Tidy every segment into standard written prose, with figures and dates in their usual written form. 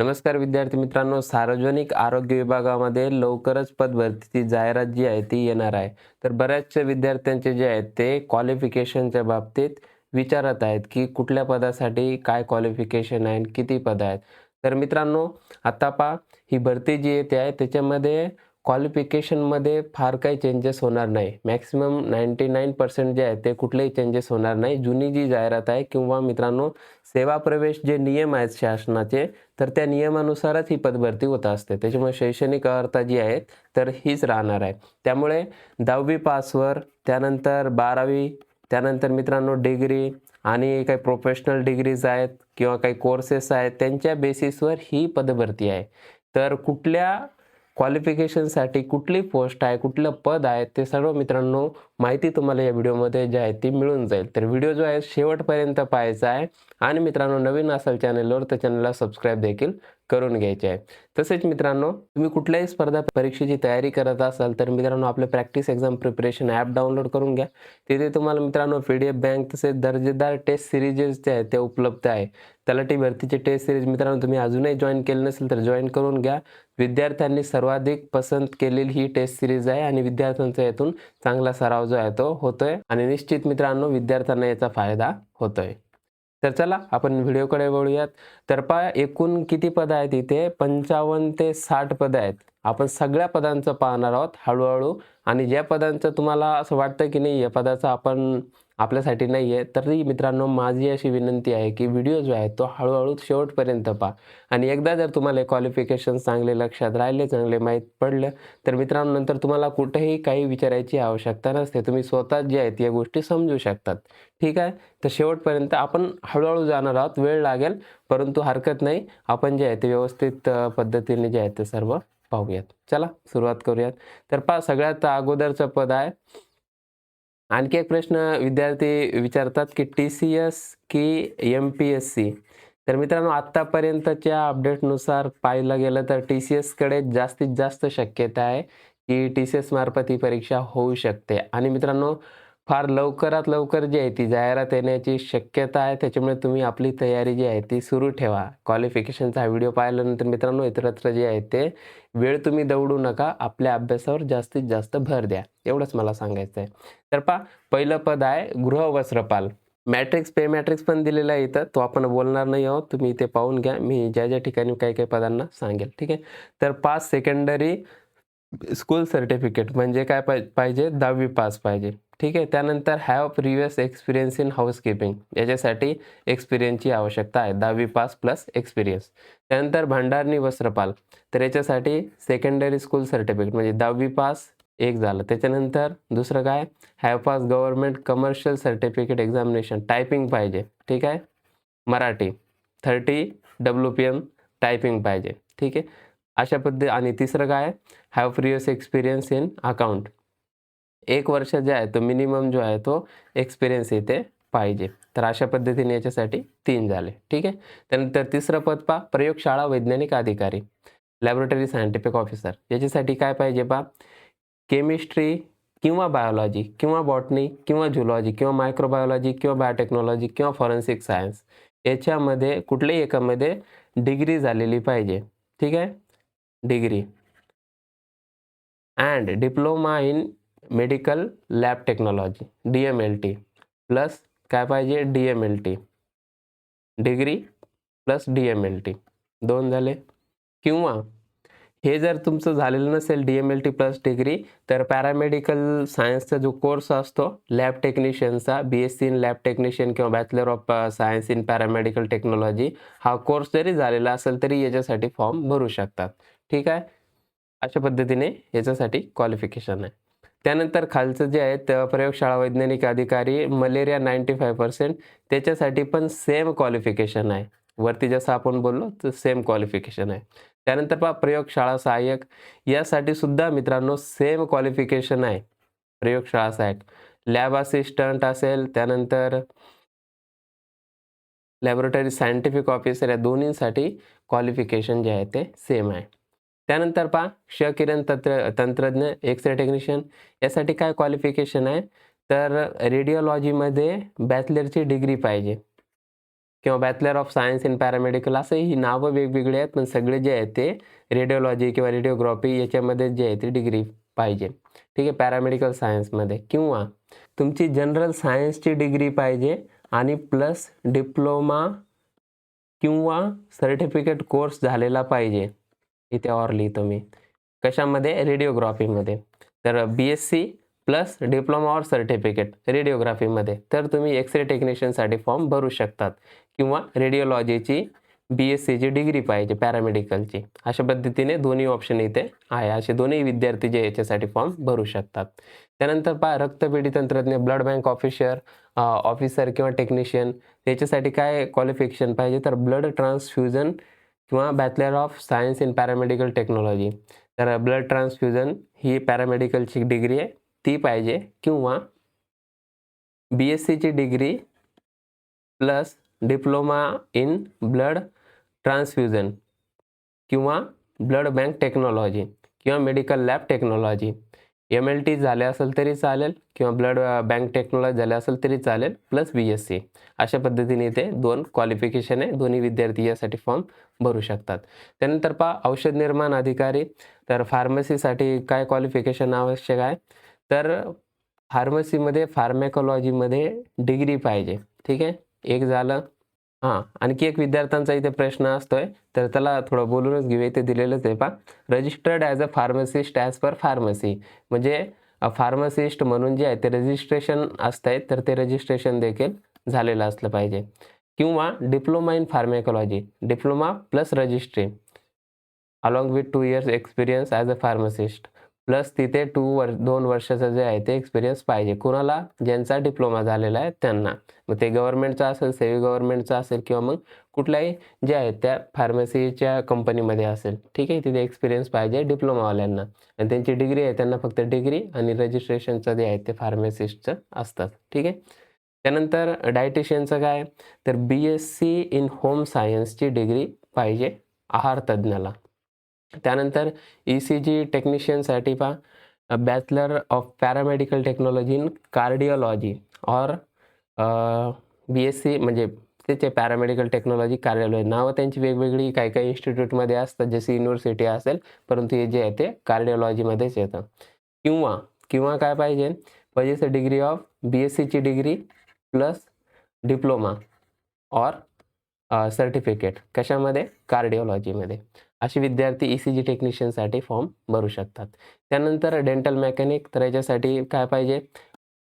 नमस्कार विद्यार्थी मित्रांनो, सार्वजनिक आरोग्य विभागामध्ये लवकरच पद भरतीची जाहिरात जी आहे ती येणार आहे. तर बऱ्याचशा विद्यार्थ्यांचे जे आहेत ते क्वालिफिकेशनच्या बाबतीत विचारत आहेत, की कुठल्या पदासाठी काय क्वालिफिकेशन आहे आणि किती पद आहेत. तर मित्रांनो, आता पहा ही भरती जी येते आहे त्याच्यामध्ये क्वालिफिकेशनमध्ये फार काही चेंजेस होणार नाही. मॅक्सिमम 99% जे आहेत ते कुठलेही चेंजेस होणार नाही. जुनी जी जाहिरात आहे किंवा मित्रांनो सेवा प्रवेश जे नियम आहेत शासनाचे, तर त्या नियमानुसारच ही पदभरती होत असते. त्याच्यामुळे शैक्षणिक अर्हता जी आहे तर हीच राहणार आहे. त्यामुळे 10वी पासवर, त्यानंतर 12वी, त्यानंतर मित्रांनो डिग्री आणि काही प्रोफेशनल डिग्रीज आहेत किंवा काही कोर्सेस आहेत त्यांच्या बेसिसवर ही पदभरती आहे. तर कुठल्या क्वालिफिकेशनसाठी कुठली पोस्ट आहे, कुठलं पद आहे ते सर्व मित्रांनो माहिती तुम्हाला या व्हिडिओमध्ये जी आहे ती मिळून जाईल. तर व्हिडिओ जो आहे शेवटपर्यंत पाहायचा आहे आणि मित्रांनो नवीन असाल चॅनलवर तर चॅनलला सबस्क्राईब देखील करून घ्यायचे आहे. तसेच मित्रांनो तुम्ही कुठल्याही स्पर्धा परीक्षेची तयारी करत असाल तर मित्रांनो आपलं practice exam preparation app download करून घ्या. तिथे तुम्हाला मित्रांनो PDF बँक तसेच दर्जेदार टेस्ट सिरीजेस जे आहेत ते उपलब्ध आहे. तलाठी भरतीचे टेस्ट सिरीज मित्रांनो तुम्ही अजूनही जॉईन केलं नसेल तर जॉईन करून घ्या. विद्यार्थ्यांनी सर्वाधिक पसंत केलेली ही टेस्ट सिरीज आहे आणि विद्यार्थ्यांचा यातून चांगला सराव जो आहे तो होतोय आणि निश्चित मित्रांनो विद्यार्थ्यांना याचा फायदा होतोय. तर चला आपण व्हिडिओकडे वळूयात. तर पहा एकूण किती पदं आहेत इथे 55 ते 60 पदं आहेत. आपण सगळ्या पदांचं पाहणार आहोत हळू आणि ज्या पदांचं तुम्हाला असं वाटतं की नाही या पदाचं आपण आपल्यासाठी नाही आहे, तरी मित्रांनो माझी अशी विनंती आहे की व्हिडिओ जो आहे तो हळू शेवटपर्यंत पहा आणि एकदा जर तुम्हाला क्वालिफिकेशन चांगले लक्षात राहिले, चांगले माहीत पडलं, तर मित्रांनो नंतर तुम्हाला कुठेही काही विचारायची आवश्यकता नसते. तुम्ही स्वतःच जे आहेत या गोष्टी समजू शकतात. ठीक आहे. तर शेवटपर्यंत आपण हळूहळू जाणार आहोत. वेळ लागेल, परंतु हरकत नाही. आपण जे आहे ते व्यवस्थित पद्धतीने जे आहे ते सर्व पाहूयात. चला सुरुवात करूयात. तर पहा सगळ्यात अगोदरचं पद आहे. आणखी एक प्रश्न विद्यार्थी विचारतात, की TCS की MPSC? तर मित्रांनो आत्तापर्यंतच्या अपडेटनुसार पाहायला गेलं तर TCSकडे जास्तीत जास्त शक्यता आहे, की TCS मार्फत ही परीक्षा होऊ शकते आणि मित्रांनो फार लवकरात लवकर जी आहे ती जाहिरात येण्याची शक्यता आहे. त्याच्यामुळे तुम्ही आपली तयारी जी आहे ती सुरू ठेवा. क्वालिफिकेशनचा हा व्हिडिओ पाहिल्यानंतर मित्रांनो इतरत्र जे आहे ते वेळ तुम्ही दवडू नका. आपल्या अभ्यासावर जास्तीत जास्त भर द्या. एवढंच मला सांगायचं आहे. तर पहा पहिलं पद आहे गृहवस्त्रपाल. मॅट्रिक्स, पे मॅट्रिक्स पण दिलेला आहे इथं. तो आपण बोलणार नाही आहोत. तुम्ही इथे पाहून घ्या. मी ज्या ठिकाणी काही पदांना सांगेल. ठीक आहे. तर पास सेकंडरी स्कूल सर्टिफिकेट म्हणजे काय पाहिजे 10वी पास पाहिजे. ठीक आहे. त्यानंतर have previous experience in housekeeping याच्यासाठी एक्सपिरियन्सची आवश्यकता आहे. 10वी पास प्लस एक्सपिरियन्स. त्यानंतर भंडारणी वस्त्रपाल तर याच्यासाठी सेकंडरी स्कूल सर्टिफिकेट म्हणजे 10वी पास एक झालं. त्याच्यानंतर दुसरं काय have pass government commercial certificate examination typing पाहिजे. ठीक आहे. मराठी 30 WPM टायपिंग पाहिजे. ठीक आहे. अशा आणि तिसरं काय have previous experience in account. 1 वर्ष जे आहे तो मिनिमम जो आहे तो एक्सपिरियन्स इथे पाहिजे. तर अशा पद्धतीने याच्यासाठी 3 झाले. ठीक आहे. त्यानंतर तिसरं पद पहा प्रयोगशाळा वैज्ञानिक अधिकारी, लॅबोरेटरी सायंटिफिक ऑफिसर. याच्यासाठी काय पाहिजे पहा केमिस्ट्री किंवा बायोलॉजी किंवा बॉटनी किंवा झुलॉजी किंवा मायक्रोबायोलॉजी किंवा बायोटेक्नॉलॉजी किंवा फॉरेन्सिक सायन्स याच्यामध्ये कुठल्याही एकामध्ये डिग्री झालेली पाहिजे. ठीक आहे. Degree and diploma in medical lab technology DMLT plus काय पाहिजे DMLT डिग्री प्लस DMLT 2 झाले. किंवा हे जर तुमचं झालेलं नसेल DMLT प्लस डिग्री तर पॅरामेडिकल सायन्सचा जो कोर्स असतो लॅब टेक्निशियनचा BSc इन लॅब टेक्निशियन किंवा bachelor of science in paramedical technology हा कोर्स जरी झालेला असेल तरी याच्यासाठी फॉर्म भरू शकतात. ठीक आहे. अशा पद्धतीने याच्यासाठी क्वालिफिकेशन आहे. त्यानंतर खालचं जे आहे प्रयोगशाळा वैज्ञानिक अधिकारी मलेरिया 95% त्याच्यासाठी पण सेम क्वालिफिकेशन आहे. वरती जसं आपण बोललो तर सेम क्वालिफिकेशन आहे. त्यानंतर पहा प्रयोगशाळा सहाय्यक यासाठी सुद्धा मित्रांनो सेम क्वालिफिकेशन आहे. प्रयोगशाळा सहाय्यक लॅब असिस्टंट असेल त्यानंतर लॅबोरेटरी सायंटिफिक ऑफिसर या दोन्हींसाठी क्वालिफिकेशन जे आहे ते सेम आहे. त्यानंतर पहा क्षकिरण तंत्रज्ञ एक्सरे टेक्निशियन यासाठी काय क्वालिफिकेशन आहे तर रेडिओलॉजीमध्ये बॅचलरची डिग्री पाहिजे. किंवा bachelor of science in paramedical, असं ही नावं वेगवेगळी आहेत, पण सगळे जे आहेत ते रेडिओलॉजी किंवा रेडिओग्राफी याच्यामध्ये जे आहे ते डिग्री पाहिजे. ठीक आहे, पॅरामेडिकल सायन्समध्ये. किंवा तुमची जनरल सायन्सची डिग्री पाहिजे आणि प्लस डिप्लोमा किंवा सर्टिफिकेट कोर्स झालेला पाहिजे. इथे ऑर लिहितो मी. कशामध्ये? रेडिओग्राफीमध्ये. तर BSc plus diploma or certificate रेडिओग्राफीमध्ये. तर तुम्ही एक्स-रे टेक्निशियनसाठी फॉर्म भरू शकतात. किंवा रेडिओलॉजीची BScची डिग्री पाहिजे पॅरामेडिकलची. अशा पद्धतीने दोन्ही ऑप्शन इथे आहे. असे दोन्ही विद्यार्थी जे याच्यासाठी फॉर्म भरू शकतात. त्यानंतर पहा, रक्तपेढी तंत्रज्ञ, ब्लड बँक ऑफिसर किंवा टेक्निशियन, त्याच्यासाठी काय क्वालिफिकेशन पाहिजे? तर ब्लड ट्रान्सफ्युजन किंवा bachelor of science in paramedical technology. तर ब्लड ट्रान्सफ्युजन ही पॅरामेडिकलची डिग्री आहे, ती पाहिजे. किंवा BScची degree plus diploma in blood transfusion किंवा ब्लड बँक टेक्नॉलॉजी किंवा मेडिकल लॅब टेक्नॉलॉजी. MLT झाले असेल तरी चालेल किंवा ब्लड बँक टेक्नॉलॉजी झाले असेल तरी चालेल, प्लस BSc. अशा पद्धतीने इथे 2 क्वालिफिकेशन आहे. दोन्ही विद्यार्थी यासाठी फॉर्म भरू शकतात. त्यानंतर पहा, औषध निर्माण अधिकारी. तर फार्मसीसाठी काय क्वालिफिकेशन आवश्यक आहे? तर फार्मसीमध्ये फार्मॅकॉलॉजीमध्ये डिग्री पाहिजे. ठीक आहे, एक झालं. हां, आणखी एक विद्यार्थ्यांचा इथे प्रश्न असतोय, तर त्याला थोडं बोलूनच घेऊया. इथे दिलेलंच आहे पहा, registered as a pharmacist as per pharmacy. म्हणजे फार्मासिस्ट म्हणून जे आहे ते रजिस्ट्रेशन असतंय, तर ते रजिस्ट्रेशन देखील झालेलं असलं पाहिजे. किंवा diploma in pharmacology, diploma plus registry along with 2 years experience as a pharmacist. Plus तिथे 2 वर्षाचं जे आहे ते एक्सपिरियन्स पाहिजे. कुणाला? ज्यांचा डिप्लोमा झालेला आहे त्यांना. मग ते गव्हर्नमेंटचा असेल, सेमी गव्हर्नमेंटचा असेल किंवा मग कुठल्याही जे आहेत त्या फार्मसीच्या कंपनीमध्ये असेल. ठीक आहे, तिथे एक्सपिरियन्स पाहिजे डिप्लोमावाल्यांना. आणि त्यांची डिग्री आहे, त्यांना फक्त डिग्री आणि रजिस्ट्रेशनचं जे आहे ते फार्मासिस्टचं असतात. ठीक आहे. त्यानंतर डायटिशियनचं काय? तर BSc इन होम सायन्सची डिग्री पाहिजे आहार तज्ज्ञाला. त्यानंतर ECG टेक्निशियनसाठी पहा, bachelor of paramedical technology in cardiology or BSc, म्हणजे त्याचे पॅरामेडिकल टेक्नॉलॉजी कार्डिओलॉजी. नावं त्यांची वेगवेगळी काही काही इन्स्टिट्यूटमध्ये असतात, जशी युनिव्हर्सिटी असेल, परंतु हे जे आहे ते कार्डिओलॉजीमध्येच येतं. किंवा किंवा काय पाहिजे? पाहिजे डिग्री ऑफ BScची degree plus diploma or certificate. कशामध्ये? कार्डिओलॉजीमध्ये. असे विद्यार्थी ECG टेक्निशियनसाठी फॉर्म भरू शकतात. त्यानंतर डेंटल मेकॅनिक, तर याच्यासाठी काय पाहिजे?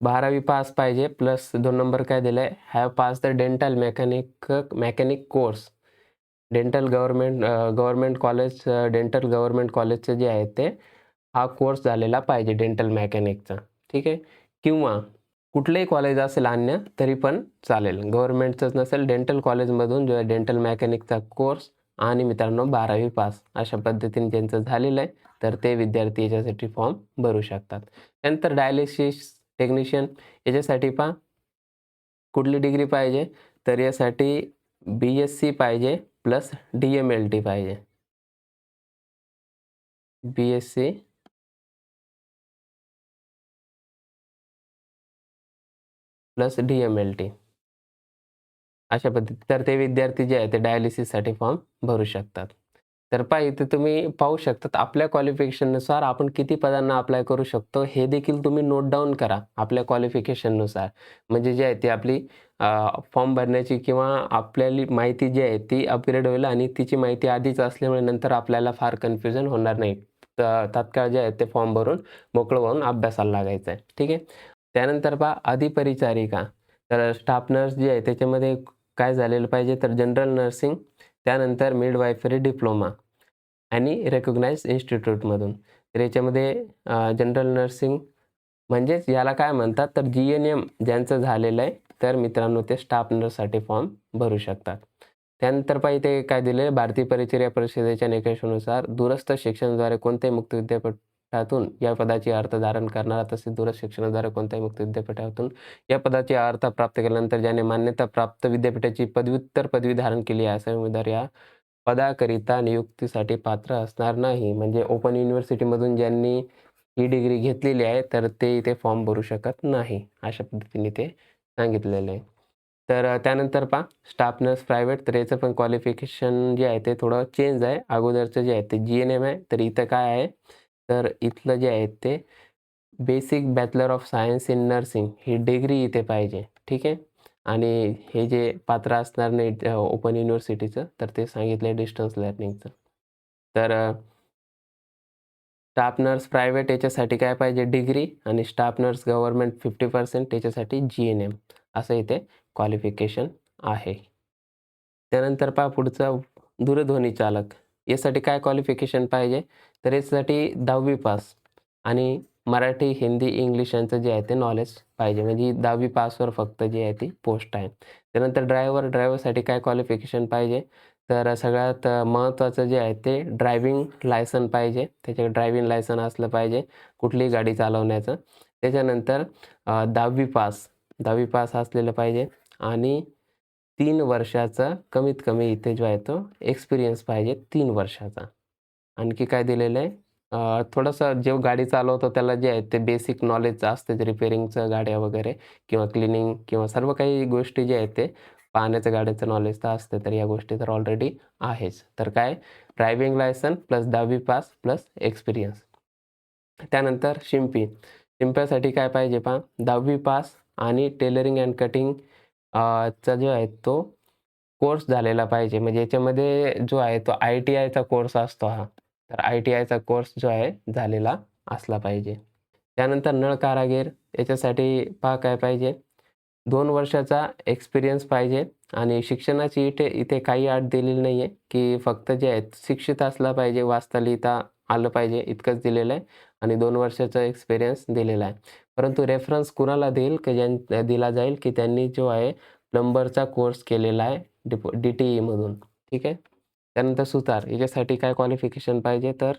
12वी पास पाहिजे, प्लस 2 नंबर काय दिलं have pass the dental mechanic course. Government college, dental government कॉलेजचं जे आहे ते हा कोर्स झालेला पाहिजे डेंटल मेकॅनिकचा. ठीक आहे. किंवा कुठलंही कॉलेज असेल अन्य तरी पण चालेल, गव्हर्नमेंटचंच नसेल, डेंटल कॉलेजमधून जो आहे डेंटल मेकॅनिकचा कोर्स आणि मित्रांनो 12वी पास अशा पद्धतीने ज्यांचं झालेलं आहे, तर ते विद्यार्थी याच्यासाठी फॉर्म भरू शकतात. त्यानंतर डायलिसिस टेक्निशियन, याच्यासाठी पहा कुठली डिग्री पाहिजे? तर यासाठी BSc पाहिजे प्लस DMLT पाहिजे. BSc प्लस DMLT अशा पद्धती. तर ते विद्यार्थी जे आहे ते डायलिसिससाठी फॉर्म भरू शकतात. तर पहा, इथे तुम्ही पाहू शकतात आपल्या क्वालिफिकेशननुसार आपण किती पदांना अप्लाय करू शकतो, हे देखील तुम्ही नोट डाऊन करा आपल्या क्वालिफिकेशननुसार. म्हणजे जे आहे ती आपली फॉर्म भरण्याची किंवा आपल्याली माहिती जी आहे ती अपग्रेड होईल आणि तिची माहिती आधीच असल्यामुळे नंतर आपल्याला फार कन्फ्युजन होणार नाही. तात्काळ जे आहे ते फॉर्म भरून मोकळं होऊन अभ्यासाला लागायचं आहे. ठीक आहे. त्यानंतर पहा, अधिपरिचारिका. तर स्टाफ नर्स जी आहे त्याच्यामध्ये काय झालेलं पाहिजे? तर जनरल नर्सिंग, त्यानंतर मिडवायफरी डिप्लोमा आणि रेकॉग्नाइज्ड इन्स्टिट्यूटमधून. तर याच्यामध्ये जनरल नर्सिंग म्हणजेच याला काय म्हणतात? तर GNM ज्यांचं झालेलं आहे, तर मित्रांनो ते स्टाफ नर्ससाठी फॉर्म भरू शकतात. त्यानंतर पहा, इथे काय दिलं आहे? भारतीय परिचर्या परिषदेच्या निकषानुसार दूरस्थ शिक्षणाद्वारे कोणत्याही मुक्त विद्यापीठातून या पदाची अर्थ धारण करणारा, तसेच दूरस्थ शिक्षणाद्वारे कोणत्याही मुक्त विद्यापीठातून या पदाची अर्थ प्राप्त केल्यानंतर ज्याने मान्यता प्राप्त विद्यापीठाची पदव्युत्तर पदवी धारण केली आहे, असा उमेदवार या पदाकरिता नियुक्तीसाठी पात्र असणार नाही. म्हणजे ओपन युनिव्हर्सिटीमधून ज्यांनी ही डिग्री घेतलेली आहे, तर ते इथे फॉर्म भरू शकत नाही. अशा पद्धतीने ते सांगितलेलं आहे. तर त्यानंतर पहा स्टाफ नर्स प्रायव्हेट, तर याचं पण क्वालिफिकेशन जे आहे ते थोडं चेंज आहे. अगोदरचं जे आहे ते जी-एन-एम आहे, तर इथं काय आहे, तर इथलं जे आहे ते basic bachelor of science in nursing he degree इथे पाहिजे. ठीक आहे. आणि हे जे पात्र असणार नाही ओपन युनिव्हर्सिटीचं, तर ते सांगितलं डिस्टन्स लर्निंगचं. तर स्टाफ नर्स प्रायव्हेट याच्यासाठी काय पाहिजे, डिग्री, आणि स्टाफ नर्स गव्हर्नमेंट 50% त्याच्यासाठी जी-एन-एम असं इथे क्वालिफिकेशन आहे. त्यानंतर पहा पुढचं दूरध्वनी चालक. यासाठी काय क्वालिफिकेशन पाहिजे, तर याच्यासाठी 10वी पास आणि मराठी, हिंदी, इंग्लिश यांचं जे आहे ते नॉलेज पाहिजे. म्हणजे 10वी पासवर फक्त जी आहे ती पोस्ट आहे. त्यानंतर ड्रायव्हरसाठी काय क्वालिफिकेशन पाहिजे, तर सगळ्यात महत्त्वाचं जे आहे ते ड्रायव्हिंग लायसन पाहिजे. त्याच्याकडे ड्रायव्हिंग लायसन असलं पाहिजे कुठलीही गाडी चालवण्याचं. त्याच्यानंतर 10वी पास 10वी पास असलेलं पाहिजे आणि 3 वर्षाचा कमीत कमी इथे जो आहे तो एक्सपिरियन्स पाहिजे 3 वर्षाचा. आणखी काय दिलेलं आहे, थोडंसं जो गाडी चालवतो त्याला जे आहे ते बेसिक नॉलेज असते रिपेअरिंगचं गाड्या वगैरे किंवा क्लीनिंग किंवा सर्व काही गोष्टी जे आहेत ते पाहण्याचं गाड्याचं नॉलेज तर असते. तर या गोष्टी तर ऑलरेडी आहेच. तर काय ड्रायव्हिंग लायसन प्लस 10वी पास प्लस एक्सपिरियन्स. त्यानंतर शिंपी. शिंप्यासाठी काय पाहिजे पहा 10वी पास आणि टेलरिंग अँड कटिंग चा जो आहे तो कोर्स झालेला पाहिजे. म्हणजे याच्यामध्ये जो आहे तो आय-टी-आयचा कोर्स असतो हा. तर आय-टी-आयचा कोर्स जो आहे झालेला असला पाहिजे. त्यानंतर नळ कारागीर याच्यासाठी पहा काय पाहिजे, 2 वर्षाचा एक्सपिरियन्स पाहिजे आणि शिक्षणाची इथे इथे काही अट दिलेली नाही आहे, की फक्त जे आहे शिक्षित असला पाहिजे, वाचता लिहिता आलं पाहिजे इतकंच दिलेलं आहे आणि 2 वर्षाचा एक्सपिरियन्स दिलेला आहे. परंतु रेफरन्स कुणाला देईल, की दिला जाईल, की त्यांनी जो आहे प्लंबरचा कोर्स केलेला आहे डी-टी-ईमधून. ठीक आहे. त्यानंतर सुतार याच्यासाठी काय क्वालिफिकेशन पाहिजे, तर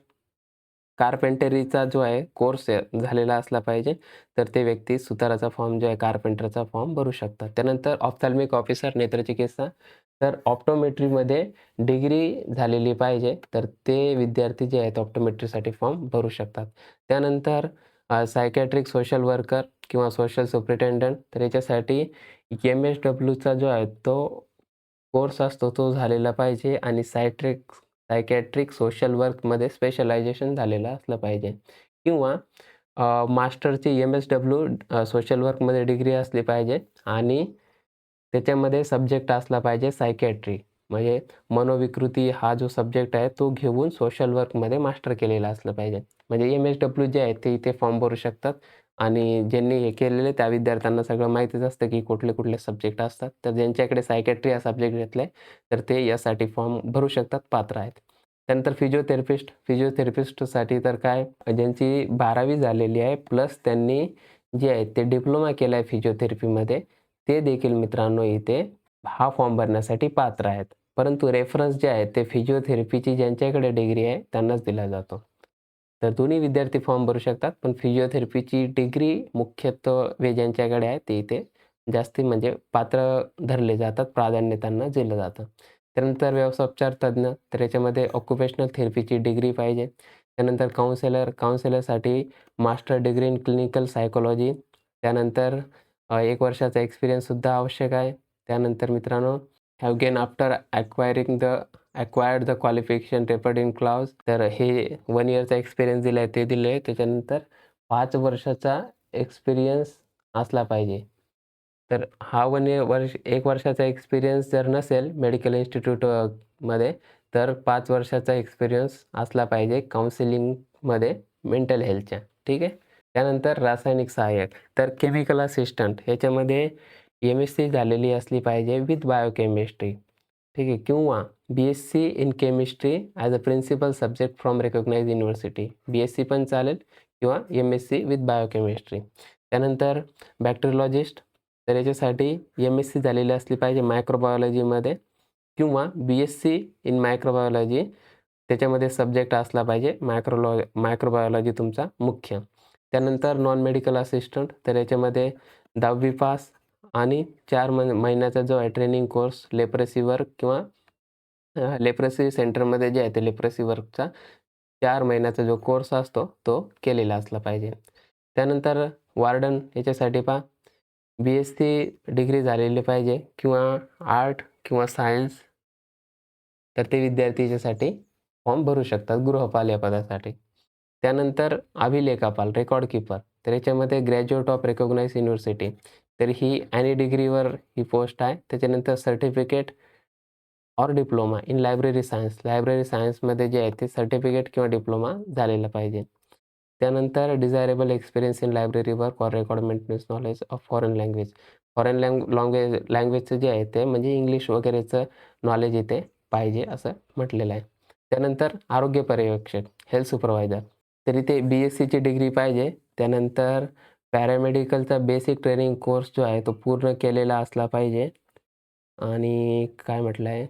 कार्पेंटरीचा जो आहे कोर्स झालेला असला पाहिजे. तर ते व्यक्ती सुताराचा फॉर्म जो आहे कार्पेंटरचा फॉर्म भरू शकतात. त्यानंतर ऑप्थॅल्मिक ऑफिसर नेत्रचिकित्सा, तर ऑप्टोमेट्रीमध्ये डिग्री झालेली पाहिजे. तर ते विद्यार्थी जे आहेत ऑप्टोमेट्रीसाठी फॉर्म भरू शकतात. त्यानंतर सायकियाट्रिक सोशल वर्कर किंवा सोशल सुपरिटेंडंट, तर याच्यासाठी एम-एस-डब्ल्यूचा जो आहे तो कोर्स असतो तो झालेला पाहिजे आणि सायकियाट्रिक सोशल वर्कमध्ये स्पेशलायझेशन झालेलं असलं पाहिजे किंवा मास्टरची एम-एस-डब्ल्यू सोशल वर्कमध्ये डिग्री असली पाहिजे आणि त्याच्यामध्ये सब्जेक्ट असला पाहिजे सायकियाट्री. म्हणजे मनोविकृती हा जो सब्जेक्ट आहे तो घेऊन सोशल वर्कमध्ये मास्टर केलेलं असलं पाहिजे. म्हणजे एम-एस-डब्ल्यू जे आहे ते इथे फॉर्म भरू शकतात आणि ज्यांनी हे केलेले त्या विद्यार्थ्यांना सगळं माहितीच असतं की कुठले-कुठले सब्जेक्ट असतात. तर ज्यांच्याकडे सायकियाट्री हा सब्जेक्ट घेतलाय तर ते यासाठी फॉर्म भरू शकतात, पात्र आहेत. त्यानंतर फिजिओथेरपिस्टसाठी तर काय, ज्यांची 12वी झालेली आहे प्लस त्यांनी जे आहे ते डिप्लोमा केला आहे फिजिओथेरपीमध्ये, ते देखील मित्रांनो इथे हा फॉर्म भरण्यासाठी पात्र आहेत. परंतु रेफरन्स जे आहे ते फिजिओथेरपीची ज्यांच्याकडे डिग्री आहे त्यांनाच दिला जातो. तर दोन्ही विद्यार्थी फॉर्म भरू शकतात, पण फिजिओथेरपीची डिग्री मुख्यत्वे ज्यांच्याकडे आहे ते इथे जास्ती म्हणजे पात्र धरले जातात, प्राधान्य त्यांना दिलं जातं. त्यानंतर व्यवसायोपचार तज्ञ, तर याच्यामध्ये ऑक्युपेशनल थेरपीची डिग्री पाहिजे. त्यानंतर काउन्सिलरसाठी master degree in clinical psychology. त्यानंतर 1 वर्षाचा एक्सपिरियन्ससुद्धा आवश्यक आहे. त्यानंतर मित्रांनो, have gain after acquired the qualification referred in clause, तर हे 1 इयरचा एक्सपिरियन्स दिला आहे ते दिले आहे. त्याच्यानंतर 5 वर्षाचा एक्सपिरियन्स असला पाहिजे. तर हा 1 वर्षाचा एक्सपिरियन्स जर नसेल मेडिकल मध्ये, तर 5 वर्षाचा एक्सपिरियन्स असला पाहिजे काउन्सिलिंगमध्ये मेंटल हेल्थच्या. ठीक आहे. त्यानंतर रासायनिक सहाय्यक, तर केमिकल असिस्टंट ह्याच्यामध्ये एम-एस-सी झालेली असली पाहिजे विथ बायोकेमिस्ट्री. ठीक आहे. किंवा BSc in chemistry as a principal subject from recognised university. BSc पण चालेल किंवा एम-एस-सी विथ बायोकेमिस्ट्री. त्यानंतर बॅक्टेरियोलॉजिस्ट, तर याच्यासाठी एम-एस-सी झालेली असली पाहिजे मायक्रोबायोलॉजीमध्ये किंवा बी-एस-सी इन मायक्रोबायोलॉजी, त्याच्यामध्ये सब्जेक्ट असला पाहिजे मायक्रोबायोलॉजी तुमचा मुख्य. त्यानंतर नॉन मेडिकल असिस्टंट, तर याच्यामध्ये 10वी पास आणि 4 महिन्याचा जो आहे ट्रेनिंग कोर्स लेप्रेसी वर्क किंवा लेप्रेसी सेंटरमध्ये जे आहे ते लेप्रेसी वर्कचा 4 महिन्याचा जो कोर्स असतो तो केलेला असला पाहिजे. त्यानंतर वॉर्डन याच्यासाठी पहा बी-एससी डिग्री झालेली पाहिजे किंवा आर्ट किंवा सायन्स, तर ते विद्यार्थी याच्यासाठी फॉर्म भरू शकतात गृहपाल या पदासाठी. त्यानंतर अभिलेखापाल, रेकॉर्ड कीपर. तर याच्यामध्ये ग्रॅज्युएट ऑफ रिकॉग्नाइज्ड युनिव्हर्सिटी. तर ही ॲनी डिग्रीवर ही पोस्ट आहे. त्याच्यानंतर certificate or diploma in library science. Library सायन्समध्ये जे आहे ते सर्टिफिकेट किंवा डिप्लोमा झालेला पाहिजे. त्यानंतर desirable experience in library work or record maintenance knowledge of foreign language. Foreign लँग्वेजचं जे आहे ते म्हणजे इंग्लिश वगैरेचं नॉलेज इथे पाहिजे असं म्हटलेलं आहे. त्यानंतर आरोग्य पर्यवेक्षक, हेल्थ सुपरवायझर. तर इथे बी-एससीची डिग्री पाहिजे. त्यानंतर पॅरामेडिकलचा बेसिक ट्रेनिंग कोर्स जो आहे तो पूर्ण केलेला असला पाहिजे. आणि काय म्हटलं आहे,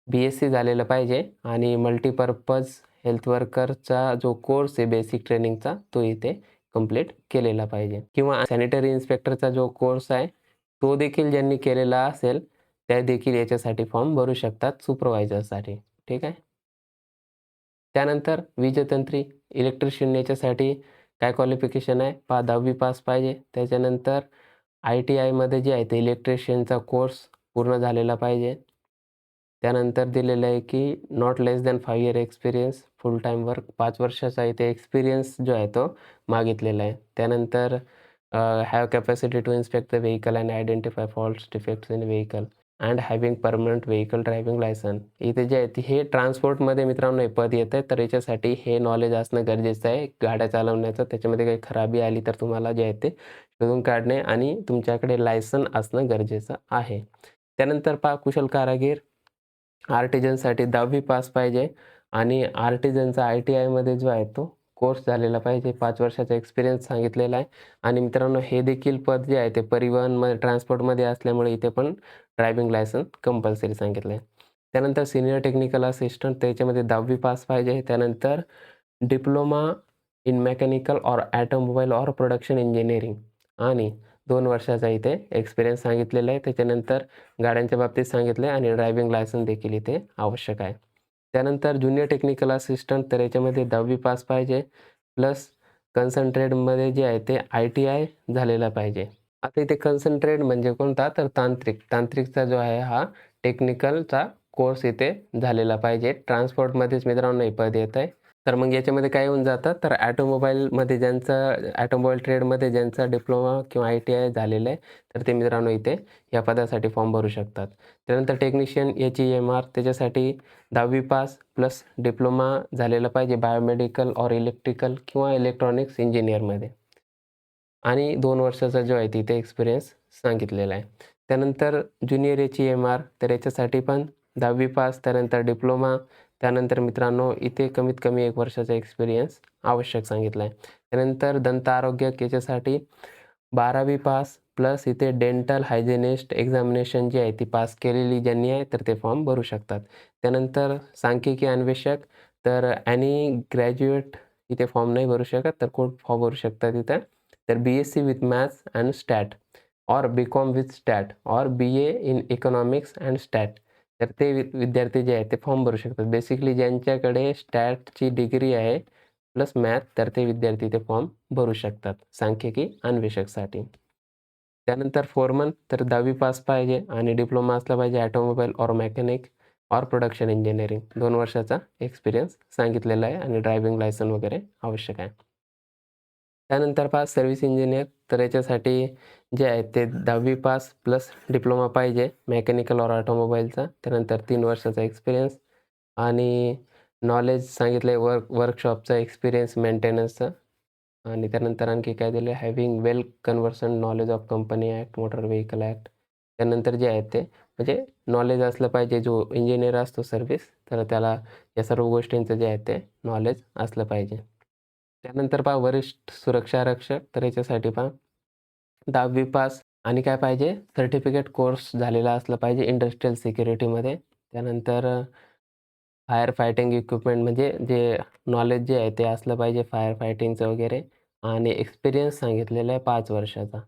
बी-एससी झालेलं पाहिजे आणि मल्टीपर्पज हेल्थ वर्करचा जो कोर्स आहे बेसिक ट्रेनिंगचा तो इथे कंप्लीट केलेला पाहिजे किंवा सॅनिटरी इन्स्पेक्टरचा जो कोर्स आहे, तो देखील ज्यांनी केलेला असेल, त्या देखील याच्यासाठी फॉर्म भरू शकतात सुपरवायझरसाठी. ठीक आहे. त्यानंतर वीजतंत्री, इलेक्ट्रिशियन याच्यासाठी काय क्वालिफिकेशन आहे? 10वी पास पाहिजे. त्याच्यानंतर ITIमध्ये जे आहे ते इलेक्ट्रिशियनचा कोर्स पूर्ण झालेला पाहिजे. त्यानंतर दिलेलं आहे की not less than 5 year experience, full time work. 5 वर्षाचा इथे एक्सपिरियन्स जो आहे तो मागितलेला आहे. त्यानंतर have capacity to inspect the vehicle and identify faults, defects in vehicle and having permanent vehicle driving licence. इथे जे आहे ते हे ट्रान्सपोर्टमध्ये मित्रांनो हे पद येतं, तर याच्यासाठी हे नॉलेज असणं गरजेचं आहे गाड्या चालवण्याचं. त्याच्यामध्ये काही खराबी आली तर तुम्हाला जे आहे ते शोधून काढणे आणि तुमच्याकडे लायसन असणं गरजेचं आहे. त्यानंतर पहा कुशल कारागीर, आर्टिजनसाठी 10वी पास पाहिजे आणि आर्टिजनचा ITIमध्ये जो आहे तो कोर्स झालेला पाहिजे. 5 वर्षाचा एक्सपिरियन्स सांगितलेला आहे आणि मित्रांनो हे देखील पद जे आहे ते परिवहनमध्ये ट्रान्सपोर्टमध्ये असल्यामुळे इथे पण ड्रायव्हिंग लायसन्स कंपल्सरी सांगितलं आहे. त्यानंतर सीनियर टेक्निकल असिस्टंट त्याच्यामध्ये 10वी पास पाहिजे. त्यानंतर diploma in mechanical or automobile or production engineering आणि 2 वर्षाचा इथे एक्सपिरियन्स सांगितलेला आहे. त्याच्यानंतर गाड्यांच्या बाबतीत सांगितलं आहे आणि ड्रायव्हिंग लायसन्स देखील इथे आवश्यक आहे. त्यानंतर ज्युनियर टेक्निकल असिस्टंट तर याच्यामध्ये 10वी पास पाहिजे प्लस कन्सन्ट्रेटमध्ये जे आहे ते ITI झालेला पाहिजे. आता इथे कन्सन्ट्रेट म्हणजे कोणता? तर तांत्रिक. तांत्रिकचा जो आहे हा टेक्निकलचा कोर्स इथे झालेला पाहिजे. ट्रान्सपोर्टमध्येच मित्रांनो हे पद येत आहे. तर मग याच्यामध्ये काय होऊन जातं, तर ऑटोमोबाईलमध्ये ज्यांचं ऑटोमोबाईल ट्रेडमध्ये ज्यांचा डिप्लोमा किंवा ITI झालेलं आहे, तर ते मित्रांनो इथे या पदासाठी फॉर्म भरू शकतात. त्यानंतर टेक्निशियन HEMR त्याच्यासाठी 10वी पास प्लस डिप्लोमा झालेला पाहिजे बायोमेडिकल ऑर इलेक्ट्रिकल किंवा इलेक्ट्रॉनिक्स इंजिनिअरमध्ये आणि 2 वर्षाचा जो आहे तिथे एक्सपिरियन्स सांगितलेला आहे. त्यानंतर ज्युनियर HEMR तर याच्यासाठी पण 10वी पास, त्यानंतर डिप्लोमा, त्यानंतर मित्रांनो इथे कमीत कमी 1 वर्षाचा एक्सपिरियन्स आवश्यक सांगितला आहे. त्यानंतर दंत आरोग्यक याच्यासाठी 12वी पास प्लस इथे डेंटल हायजिनिस्ट एक्झामिनेशन जी आहे ती पास केलेली ज्यांनी आहे तर ते फॉर्म भरू शकतात. त्यानंतर सांख्यिकी अन्वेषक तर ॲनी ग्रॅज्युएट इथे फॉर्म नाही भरू शकत, तर कोण फॉर्म भरू शकतात इथं? तर BSc with maths and stat or BCom with stat or BA in economics and stat. तर ते विद्यार्थी जे आहेत ते फॉर्म भरू शकतात. बेसिकली ज्यांच्याकडे स्टॅटची डिग्री आहे प्लस मॅथ तर ते विद्यार्थी ते फॉर्म भरू शकतात सांख्यिकी अन्वेषकसाठी. त्यानंतर फोरमन तर 10वी पास पाहिजे आणि डिप्लोमा असला पाहिजे automobile or mechanic or production engineering. 2 वर्षाचा एक्सपिरियन्स सांगितलेला आहे आणि ड्रायव्हिंग लायसन वगैरे आवश्यक आहे. त्यानंतर पहा सर्व्हिस इंजिनिअर तर याच्यासाठी जे आहे ते 10वी पास प्लस डिप्लोमा पाहिजे मेकॅनिकल ऑर ऑटोमोबाईलचा. त्यानंतर 3 वर्षाचा एक्सपिरियन्स आणि नॉलेज सांगितलं आहे वर्कशॉपचा एक्सपिरियन्स मेंटेनन्सचा आणि त्यानंतर आणखी काय दिलं आहे having well conversant knowledge of company act, motor vehicle act. त्यानंतर जे आहे ते म्हणजे नॉलेज असलं पाहिजे जो इंजिनिअर असतो सर्व्हिस तर त्याला या सर्व गोष्टींचं जे आहे ते नॉलेज असलं पाहिजे. त्यानंतर पहा वरिष्ठ सुरक्षा रक्षक तर याच्यासाठी पहा 10वी पास आणि काय पाहिजे सर्टिफिकेट कोर्स झालेला असला पाहिजे इंडस्ट्रियल सिक्युरिटीमध्ये. त्यानंतर फायर फायटिंग इक्विपमेंट म्हणजे जे नॉलेज जे आहे ते असलं पाहिजे फायर फायटिंगचं वगैरे आणि एक्सपिरियन्स सांगितलेला आहे 5 वर्षाचा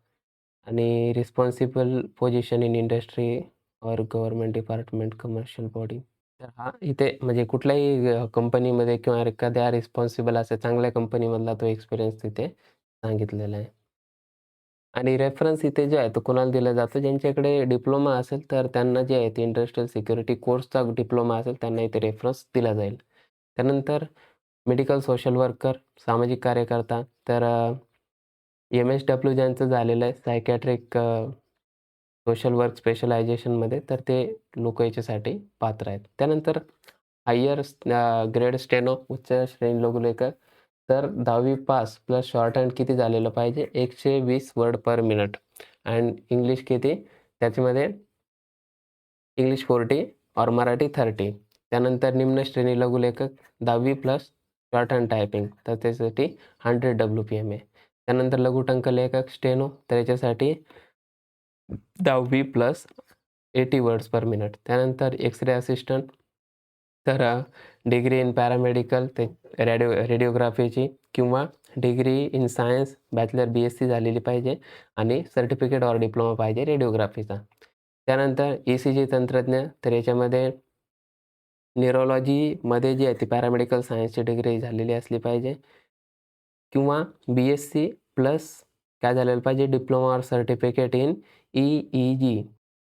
आणि responsible position in industry or government department commercial body. तर हा इथे म्हणजे कुठल्याही कंपनीमध्ये किंवा एखाद्या रिस्पॉन्सिबल अशा चांगल्या कंपनीमधला तो एक्सपिरियन्स तिथे सांगितलेला आहे. आणि रेफरन्स इथे जो आहे तो कोणाला दिला जातो, ज्यांच्याकडे डिप्लोमा असेल तर त्यांना जे आहे ते इंडस्ट्रियल सिक्युरिटी कोर्सचा डिप्लोमा असेल त्यांना इथे रेफरन्स दिला जाईल. त्यानंतर मेडिकल सोशल वर्कर, सामाजिक कार्यकर्ता, तर एम-एस-डब्ल्यू ज्यांचं झालेलं आहे सायकियाट्रिक सोशल वर्क स्पेशलायझेशनमध्ये, तर ते लोकं याच्यासाठी पात्र आहेत. त्यानंतर हायर ग्रेड स्टेनो उच्च श्रेणी लघुलेखक, तर 10वी पास प्लस शॉर्ट हँड किती झालेलं पाहिजे? 120 word per minute and English किती? त्याच्यामध्ये इंग्लिश 40 और मराठी 30. त्यानंतर निम्न श्रेणी लघुलेखक 10वी प्लस शॉर्ट हँड टायपिंग, तर त्याच्यासाठी 100 WPM आहे. त्यानंतर लघुटंक लेखक स्टेनो, तर याच्यासाठी 10वी प्लस 80 वर्ड्स पर मिनिट. त्यानंतर एक्स-रे असिस्टंट, तर डिग्री इन पॅरामेडिकल, ते रेडिओग्राफीची किंवा degree in science bachelor BSc झालेली पाहिजे आणि सर्टिफिकेट ऑर डिप्लोमा पाहिजे रेडिओग्राफीचा. त्यानंतर ECG तंत्रज्ञ, तर याच्यामध्ये न्यूरोलॉजीमध्ये जी आहे ती पॅरामेडिकल सायन्सची डिग्री झालेली असली पाहिजे किंवा BSc प्लस काय झालेलं पाहिजे? Diploma or certificate in EEG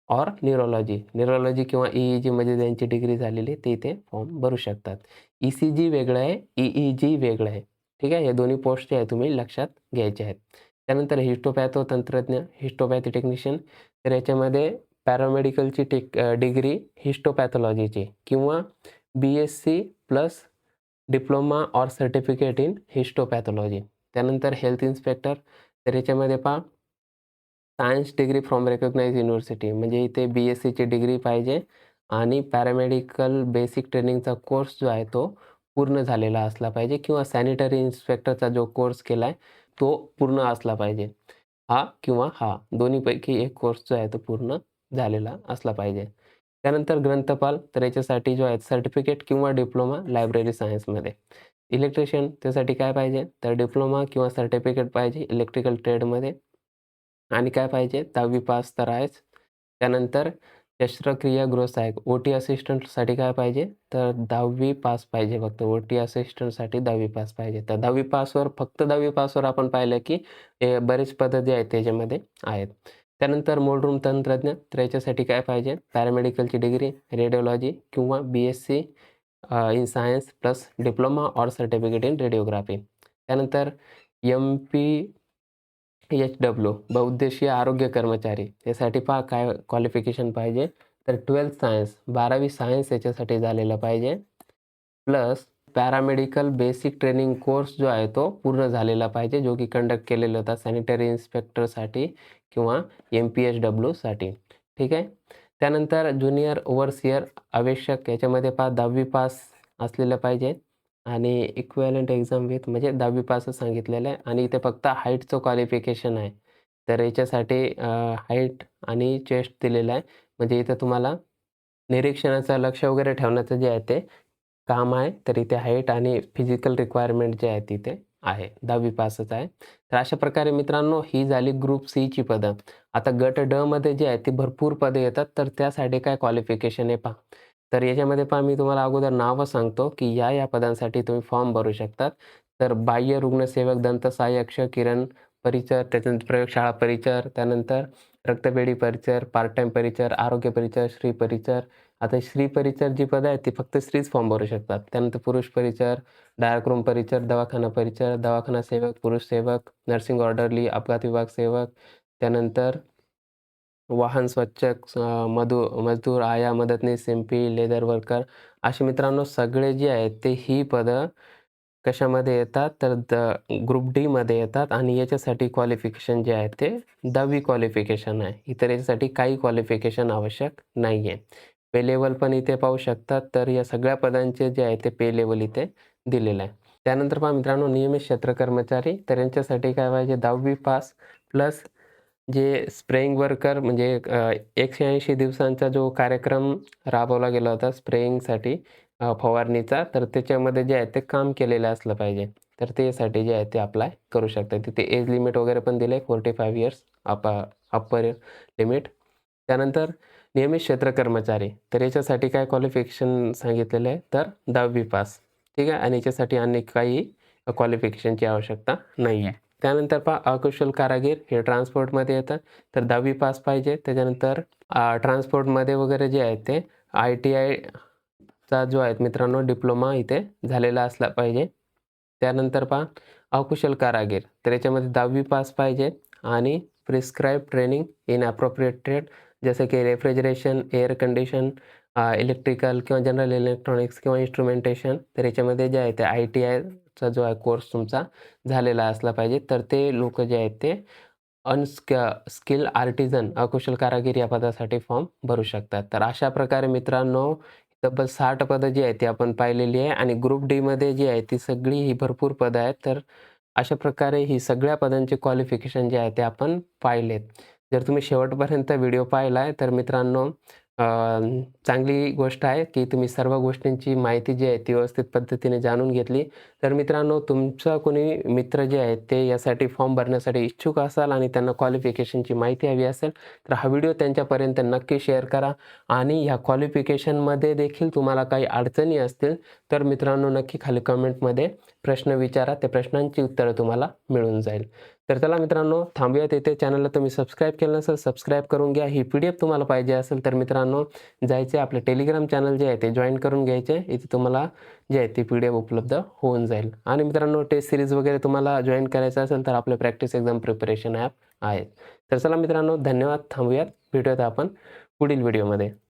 or neurology किंवा EEGमध्ये त्यांची डिग्री झालेली आहे, ते इथे फॉर्म भरू शकतात. ECG वेगळं आहे, EEG वेगळं आहे. ठीक आहे? हे दोन्ही पोस्ट जे आहे तुम्ही लक्षात घ्यायचे आहेत. त्यानंतर हिस्टोपॅथो तंत्रज्ञ, हिस्टोपॅथी टेक्निशियन, तर याच्यामध्ये पॅरामेडिकलची डिग्री हिस्टोपॅथॉलॉजीची किंवा BSc plus diploma or certificate in histopathology. त्यानंतर हेल्थ इन्स्पेक्टर, तर याच्यामध्ये पहा science degree from recognised university, म्हणजे इथे BScची डिग्री पाहिजे आणि पॅरामेडिकल बेसिक ट्रेनिंगचा कोर्स जो आहे तो पूर्ण झालेला असला पाहिजे किंवा सॅनिटरी इन्स्पेक्टरचा जो कोर्स केला आहे तो पूर्ण असला पाहिजे. हा किंवा हा दोन्हीपैकी एक कोर्स जो आहे तो पूर्ण झालेला असला पाहिजे. त्यानंतर ग्रंथपाल, तर याच्यासाठी जो आहे सर्टिफिकेट किंवा डिप्लोमा लायब्ररी सायन्समध्ये. इलेक्ट्रिशियन, त्यासाठी काय पाहिजे? तर डिप्लोमा किंवा सर्टिफिकेट पाहिजे इलेक्ट्रिकल ट्रेडमध्ये आणि काय पाहिजे? 10वी पास तर आहेच. त्यानंतर शस्त्रक्रिया गृहसहायक OT असिस्टंटसाठी काय पाहिजे? तर 10वी पास पाहिजे फक्त. OT असिस्टंटसाठी 10वी पास पाहिजे. तर 10वी पासवर फक्त 10वी पासवर आपण पाहिलं की बरेच पदं जे आहेत त्याच्यामध्ये आहेत. त्यानंतर मोलरूम तंत्रज्ञ, तर याच्यासाठी काय पाहिजे? पॅरामेडिकलची डिग्री, रेडिओलॉजी किंवा BSc in science plus diploma or certificate in radiography. त्यानंतर MPHW बहुउद्देशीय आरोग्य कर्मचारी, यासाठी पहा काय क्वालिफिकेशन पाहिजे? तर 12th सायन्स, 12वी सायन्स याच्यासाठी झालेलं पाहिजे plus paramedical basic training course जो आहे तो पूर्ण झालेला पाहिजे, जो की कंडक्ट केलेला होता सॅनिटरी इन्स्पेक्टरसाठी किंवा MPHWसाठी. ठीक आहे. त्यानंतर ज्युनियर ओव्हरसिअर आवश्यक, याच्यामध्ये पहा 10वी पास असलेलं पाहिजे आणि इक्विव्हॅलंट एक्झाम विथ, म्हणजे 10वी पासच सांगितलेलं आहे आणि इथे फक्त हाईटचं क्वालिफिकेशन आहे. तर याच्यासाठी हाईट आणि चेस्ट दिलेलं आहे. म्हणजे इथं तुम्हाला निरीक्षणाचं लक्ष वगैरे ठेवण्याचं जे आहे ते काम आहे. तर इथे हाईट आणि फिजिकल रिक्वायरमेंट जे आहे तिथे आहे. 10वी पासच आहे. तर अशा प्रकारे मित्रांनो ही झाली ग्रुप Cची पदं. आता गट ड मध्ये जे आहे ती भरपूर पदे येतात, तर त्यासाठी काय क्वालिफिकेशन आहे पहा. तर याच्यामध्ये पहा मी तुम्हाला अगोदर नावं सांगतो, की या पदांसाठी तुम्ही फॉर्म भरू शकतात. तर बाह्य रुग्णसेवक, दंतसहाय्यक, किरण परिचर, त्याच्यानंतर प्रयोगशाळा परिचर, त्यानंतर रक्तपेढी परिचर, पार्ट टाईम परिचर, आरोग्य परिचर, श्री परिचर. आता श्री परिचर जी पदं आहेत ती फक्त स्त्रीच फॉर्म भरू शकतात. त्यानंतर पुरुष परिचर, डायरेक्ट रूम परिचर, दवाखाना परिचर, दवाखाना सेवक, पुरुष सेवक, नर्सिंग ऑर्डरली, अपघात विभाग सेवक, त्यानंतर वाहन स्वच्छक, मजदूर, आया, मदतनीस, शिंपी, लेदर वर्कर, अशी मित्रांनो सगळे जे आहेत ते ही पदं कशामध्ये येतात? तर ग्रुप डीमध्ये येतात आणि याच्यासाठी क्वालिफिकेशन जे आहे ते 10वी क्वालिफिकेशन आहे. इतर याच्यासाठी काही क्वालिफिकेशन आवश्यक नाही आहे. पे लेव्हल पण इथे पाहू शकतात. तर या सगळ्या पदांचे जे आहे ते पे लेव्हल इथे दिलेलं आहे. त्यानंतर पहा मित्रांनो नियमित क्षेत्र कर्मचारी, तर यांच्यासाठी काय पाहिजे? 10वी पास प्लस जे स्प्रेइंग वर्कर, म्हणजे 180 दिवसांचा जो कार्यक्रम राबवला गेला होता स्प्रेइंगसाठी फवारणीचा, तर त्याच्यामध्ये जे आहे ते काम केलेलं असलं पाहिजे. तर त्यासाठी जे आहे ते अप्लाय करू शकतात. तिथे एज लिमिट वगैरे पण दिलं आहे 45 इयर्स अप्पर लिमिट. त्यानंतर नियमित क्षेत्र कर्मचारी, तर याच्यासाठी काय क्वालिफिकेशन सांगितलेलं आहे? तर 10वी पास. ठीक आहे. आणि याच्यासाठी अन्य काही क्वालिफिकेशनची आवश्यकता नाही आहे. त्यानंतर पहा अकुशल कारागीर हे ट्रान्सपोर्टमध्ये येतं. तर 10वी पास पाहिजे. त्याच्यानंतर ट्रान्सपोर्टमध्ये वगैरे जे आहे ते ITIचा जो आहे मित्रांनो डिप्लोमा इथे झालेला असला पाहिजे. त्यानंतर पहा अकुशल कारागीर तर याच्यामध्ये 10वी पास पाहिजे आणि prescribe training in appropriate trade जसं की रेफ्रिजरेशन, एअर कंडिशन, इलेक्ट्रिकल किंवा जनरल इलेक्ट्रॉनिक्स किंवा इन्स्ट्रुमेंटेशन. तर याच्यामध्ये जे आहे ते ITIचा जो आहे कोर्स तुमचा झालेला असला पाहिजे. तर ते लोकं जे आहेत ते स्किल आर्टिझन अकुशल कारागीर या पदासाठी फॉर्म भरू शकतात. तर अशा प्रकारे मित्रांनो तब्बल 60 पदं जी आहेत ती आपण पाहिलेली आहे आणि ग्रुप डीमध्ये जी आहे ती सगळी ही भरपूर पदं आहेत. तर अशा प्रकारे ही सगळ्या पदांचे क्वालिफिकेशन जे आहे ते आपण पाहिलेत. जर तुम्ही शेवटपर्यंत व्हिडिओ पाहिला आहे तर मित्रांनो अ, चांगली गोष्ट आहे की तुम्ही सर्व गोष्टींची माहिती जी आहे ती व्यवस्थित पद्धतीने जाणून घेतली. तर मित्रांनो तुमचा कोणी मित्र जे आहेत ते यासाठी फॉर्म भरण्यासाठी इच्छुक असाल आणि त्यांना क्वालिफिकेशनची माहिती हवी असेल तर हा व्हिडिओ त्यांच्यापर्यंत नक्की शेअर करा आणि ह्या क्वालिफिकेशनमध्ये देखील तुम्हाला काही अडचणी असतील तर मित्रांनो नक्की खाली कमेंटमध्ये प्रश्न विचारा. त्या प्रश्नांची उत्तरं तुम्हाला मिळून जाईल. तर चला मित्रांनो थांबूयात इथे. चॅनलला तुम्ही सबस्क्राईब केलं नसेल सबस्क्राईब करून घ्या. ही PDF तुम्हाला पाहिजे असेल तर मित्रांनो जायचे आपले टेलिग्राम चॅनल जे आहे ते जॉइन करून घ्यायचे. इथे तुम्हाला जे आहे ती PDF उपलब्ध होऊन जाईल. आणि मित्रांनो टेस्ट सीरीज वगैरे तुम्हाला जॉइन करायचं असेल तर आपलं प्रॅक्टिस एक्झाम प्रिपरेशन ॲप आहे. तर चला मित्रांनो धन्यवाद. थांबूयात. भेटूयात आपण पुढील व्हिडिओमध्ये.